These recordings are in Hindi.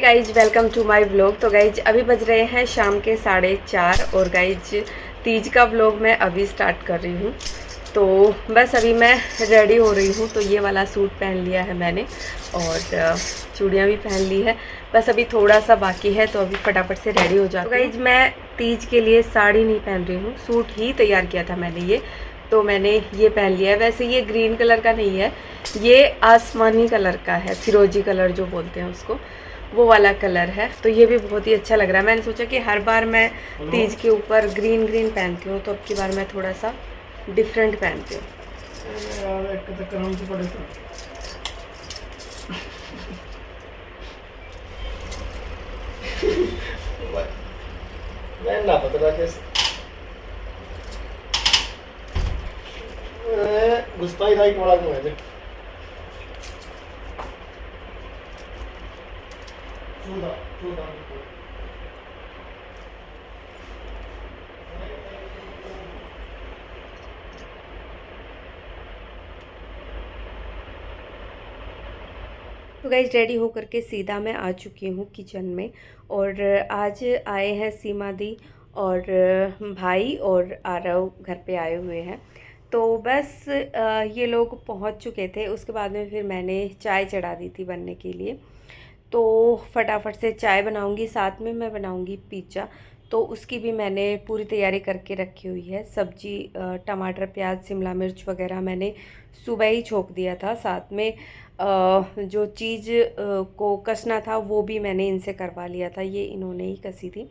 Guys welcome to my vlog. तो गाइज अभी बज रहे हैं शाम के 4:30 और गाइज तीज का व्लॉग मैं अभी स्टार्ट कर रही हूँ। तो बस अभी मैं रेडी हो रही हूँ। तो ये वाला सूट पहन लिया है मैंने और चूड़ियाँ भी पहन ली है। बस अभी थोड़ा सा बाकी है तो अभी फटाफट से रेडी हो जाती हूँ। तो गाइज मैं तीज के लिए साड़ी नहीं पहन रही हूँ, सूट ही तैयार किया था मैंने ये, तो मैंने ये पहन लिया है। वैसे ये ग्रीन कलर का नहीं है, ये आसमानी कलर का है, फिरोजी कलर जो बोलते हैं उसको, वो वाला कलर है। तो ये भी बहुत ही अच्छा लग रहा है। मैंने सोचा कि हर बार मैं तीज के ऊपर ग्रीन ग्रीन पहनती हूँ, तो अब की बार मैं थोड़ा सा डिफरेंट पहनती हूँ। गुस्सा ही राइट वाला क्यों है? चूड़ा चूड़ा तो गाइज रेडी होकर के सीधा मैं आ चुकी हूँ किचन में। और आज आए हैं सीमा दी और भाई और आरव घर पे आए हुए हैं। तो बस ये लोग पहुँच चुके थे। उसके बाद में फिर मैंने चाय चढ़ा दी थी बनने के लिए। तो फटाफट से चाय बनाऊंगी, साथ में मैं बनाऊंगी पिज़्ज़ा। तो उसकी भी मैंने पूरी तैयारी करके रखी हुई है। सब्जी टमाटर प्याज शिमला मिर्च वगैरह मैंने सुबह ही छोक दिया था। साथ में जो चीज़ को कसना था वो भी मैंने इनसे करवा लिया था, ये इन्होंने ही कसी थी।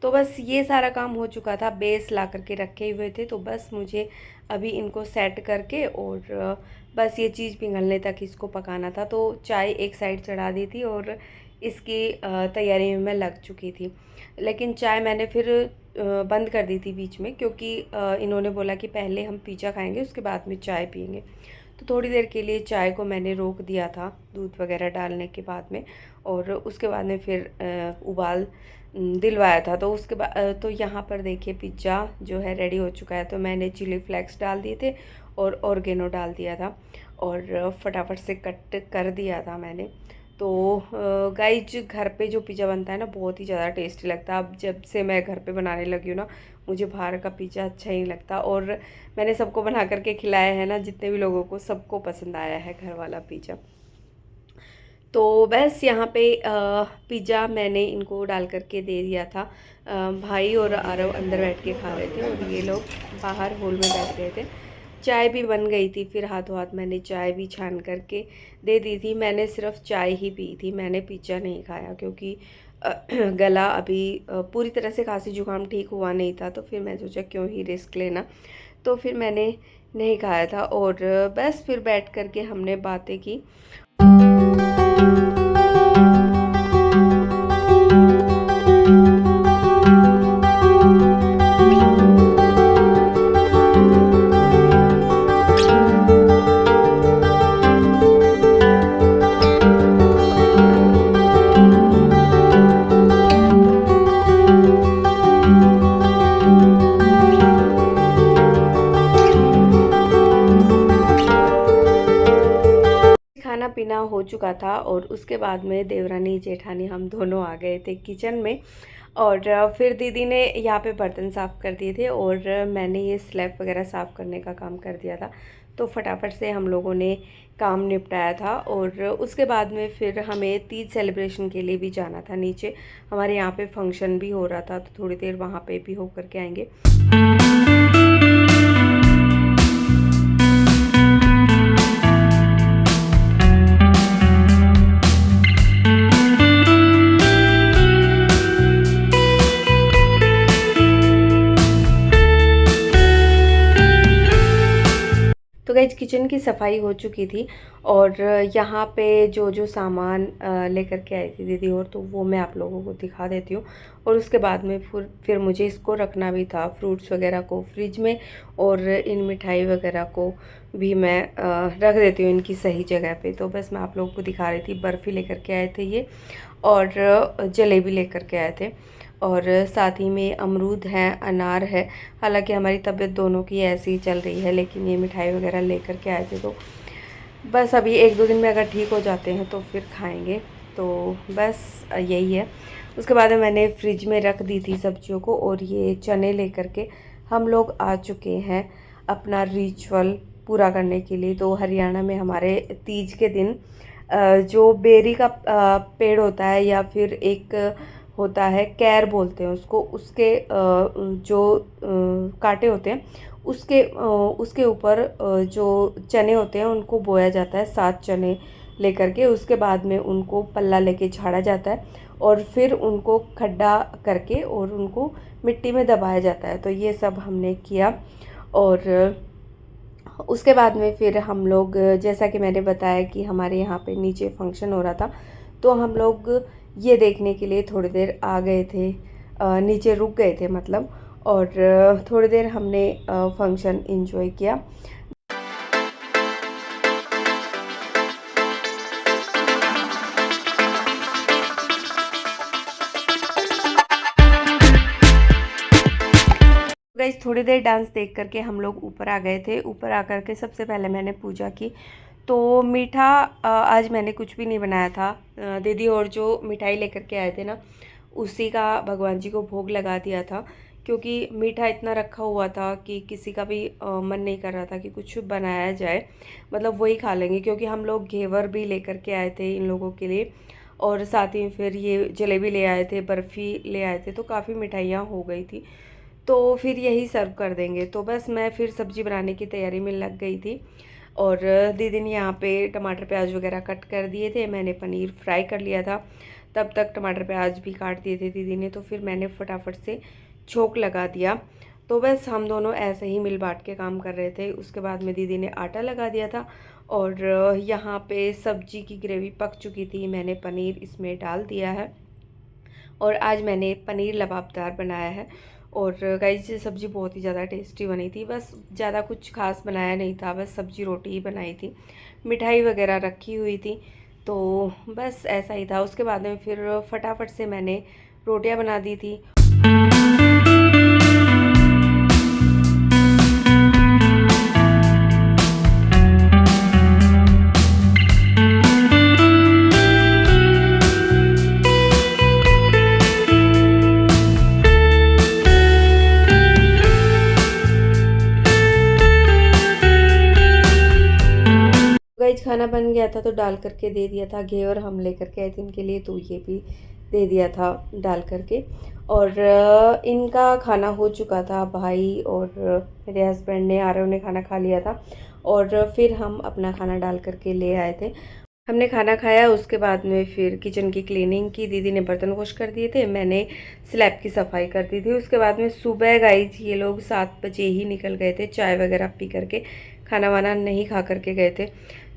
तो बस ये सारा काम हो चुका था, बेस ला करके रखे हुए थे। तो बस मुझे अभी इनको सेट करके और बस ये चीज़ पिघलने तक इसको पकाना था। तो चाय एक साइड चढ़ा दी थी और इसकी तैयारी में मैं लग चुकी थी। लेकिन चाय मैंने फिर बंद कर दी थी बीच में, क्योंकि इन्होंने बोला कि पहले हम पिज़्ज़ा खाएंगे उसके बाद में चाय पियेंगे। तो थोड़ी देर के लिए चाय को मैंने रोक दिया था दूध वगैरह डालने के बाद में, और उसके बाद में फिर उबाल दिलवाया था। तो उसके बाद तो यहाँ पर देखिए पिज़्ज़ा जो है रेडी हो चुका है। तो मैंने चिली फ्लेक्स डाल दिए थे और ऑर्गेनो डाल दिया था और फटाफट से कट कर दिया था मैंने। तो गाइज घर पे जो पिज़्ज़ा बनता है ना, बहुत ही ज़्यादा टेस्टी लगता है। अब जब से मैं घर पे बनाने लगी हूँ ना, मुझे बाहर का पिज़्ज़ा अच्छा ही लगता। और मैंने सबको बना करके खिलाया है ना, जितने भी लोगों को, सबको पसंद आया है घर वाला पिज़्ज़ा। तो बस यहाँ पे पिज़्ज़ा मैंने इनको डाल करके दे दिया था। भाई और आरव अंदर बैठ के खा रहे थे और ये लोग बाहर हॉल में बैठ गए थे। चाय भी बन गई थी, फिर हाथों हाथ मैंने चाय भी छान करके दे दी थी। मैंने सिर्फ चाय ही पी थी, मैंने पिज़्ज़ा नहीं खाया, क्योंकि गला अभी पूरी तरह से खांसी जुकाम ठीक हुआ नहीं था। तो फिर मैं सोचा क्यों ही रिस्क लेना, तो फिर मैंने नहीं खाया था। और बस फिर बैठ करके हमने बातें की। खाना पीना हो चुका था और उसके बाद में देवरानी जेठानी हम दोनों आ गए थे किचन में। और फिर दीदी ने यहाँ पे बर्तन साफ़ कर दिए थे और मैंने ये स्लैब वगैरह साफ़ करने का काम कर दिया था। तो फटाफट से हम लोगों ने काम निपटाया था। और उसके बाद में फिर हमें तीज सेलिब्रेशन के लिए भी जाना था नीचे। हमारे यहाँ पे फंक्शन भी हो रहा था, तो थोड़ी देर वहाँ पे भी हो करके आएंगे। तो गाइज किचन की सफाई हो चुकी थी और यहाँ पे जो जो सामान लेकर के आई थी दीदी, और तो वो मैं आप लोगों को दिखा देती हूँ। और उसके बाद में फिर मुझे इसको रखना भी था, फ्रूट्स वगैरह को फ्रिज में, और इन मिठाई वगैरह को भी मैं रख देती हूँ इनकी सही जगह पे। तो बस मैं आप लोगों को दिखा रही थी। बर्फ़ी लेकर के आए थे ये, और जलेबी लेकर के आए थे, और साथ ही में अमरूद हैं, अनार है। हालांकि हमारी तबीयत दोनों की ऐसी ही चल रही है, लेकिन ये मिठाई वगैरह लेकर के आए थे। तो बस अभी 1-2 दिन में अगर ठीक हो जाते हैं तो फिर खाएंगे। तो बस यही है। उसके बाद में मैंने फ्रिज में रख दी थी सब्जियों को, और ये चने लेकर के हम लोग आ चुके हैं अपना रिचुअल पूरा करने के लिए। तो हरियाणा में हमारे तीज के दिन जो बेरी का पेड़ होता है, या फिर एक होता है कैर बोलते हैं उसको, उसके जो कांटे होते हैं उसके ऊपर जो चने होते हैं उनको बोया जाता है, 7 चने लेकर के। उसके बाद में उनको पल्ला लेके झाड़ा जाता है, और फिर उनको खड्डा करके और उनको मिट्टी में दबाया जाता है। तो ये सब हमने किया, और उसके बाद में फिर हम लोग, जैसा कि मैंने बताया कि हमारे यहाँ पे नीचे फंक्शन हो रहा था, तो हम लोग ये देखने के लिए थोड़ी देर आ गए थे, नीचे रुक गए थे मतलब, और थोड़ी देर हमने फंक्शन एंजॉय किया। गाइस थोड़ी देर डांस देख करके हम लोग ऊपर आ गए थे। ऊपर आकर के सबसे पहले मैंने पूजा की। तो मीठा आज मैंने कुछ भी नहीं बनाया था। दीदी और जो मिठाई लेकर के आए थे ना, उसी का भगवान जी को भोग लगा दिया था, क्योंकि मीठा इतना रखा हुआ था कि किसी का भी मन नहीं कर रहा था कि कुछ बनाया जाए, मतलब वही खा लेंगे। क्योंकि हम लोग घेवर भी लेकर के आए थे इन लोगों के लिए, और साथ ही फिर ये जलेबी ले आए थे, बर्फ़ी ले आए थे, तो काफ़ी मिठाइयाँ हो गई थी। तो फिर यही सर्व कर देंगे। तो बस मैं फिर सब्ज़ी बनाने की तैयारी में लग गई थी, और दीदी ने यहाँ पे टमाटर प्याज वगैरह कट कर दिए थे। मैंने पनीर फ्राई कर लिया था, तब तक टमाटर प्याज भी काट दिए थे दीदी ने। तो फिर मैंने फटाफट से छोंक लगा दिया। तो बस हम दोनों ऐसे ही मिल बांट के काम कर रहे थे। उसके बाद में दीदी ने आटा लगा दिया था, और यहाँ पे सब्जी की ग्रेवी पक चुकी थी। मैंने पनीर इसमें डाल दिया है, और आज मैंने पनीर लबाबदार बनाया है। और गाइस ये सब्ज़ी बहुत ही ज़्यादा टेस्टी बनी थी। बस ज़्यादा कुछ खास बनाया नहीं था, बस सब्ज़ी रोटी ही बनाई थी, मिठाई वगैरह रखी हुई थी। तो बस ऐसा ही था। उसके बाद में फिर फटाफट से मैंने रोटियां बना दी थी। गाइस खाना बन गया था तो डाल करके दे दिया था। घेवर हम लेकर के आए थे इनके लिए, तो ये भी दे दिया था डाल करके। और इनका खाना हो चुका था। भाई और मेरे हस्बैंड ने, आरव ने खाना खा लिया था, और फिर हम अपना खाना डाल करके ले आए थे। हमने खाना खाया, उसके बाद में फिर किचन की क्लीनिंग की। दीदी ने बर्तन वॉश कर दिए थे, मैंने स्लैब की सफाई कर दी थी। उसके बाद में सुबह गाइस ये लोग 7 बजे ही निकल गए थे, चाय वगैरह पी करके, खाना वाना नहीं खा करके गए थे।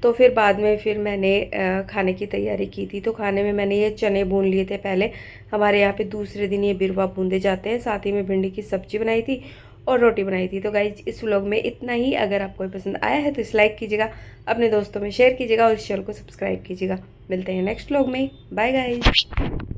तो फिर बाद में फिर मैंने खाने की तैयारी की थी। तो खाने में मैंने ये चने भून लिए थे पहले। हमारे यहाँ पे दूसरे दिन ये बिरवा भूनते जाते हैं। साथ ही में भिंडी की सब्ज़ी बनाई थी और रोटी बनाई थी। तो गाइज इस व्लॉग में इतना ही। अगर आपको पसंद आया है तो इस लाइक कीजिएगा, अपने दोस्तों में शेयर कीजिएगा, और इस चैनल को सब्सक्राइब कीजिएगा। मिलते हैं नेक्स्ट व्लॉग में। Bye guys.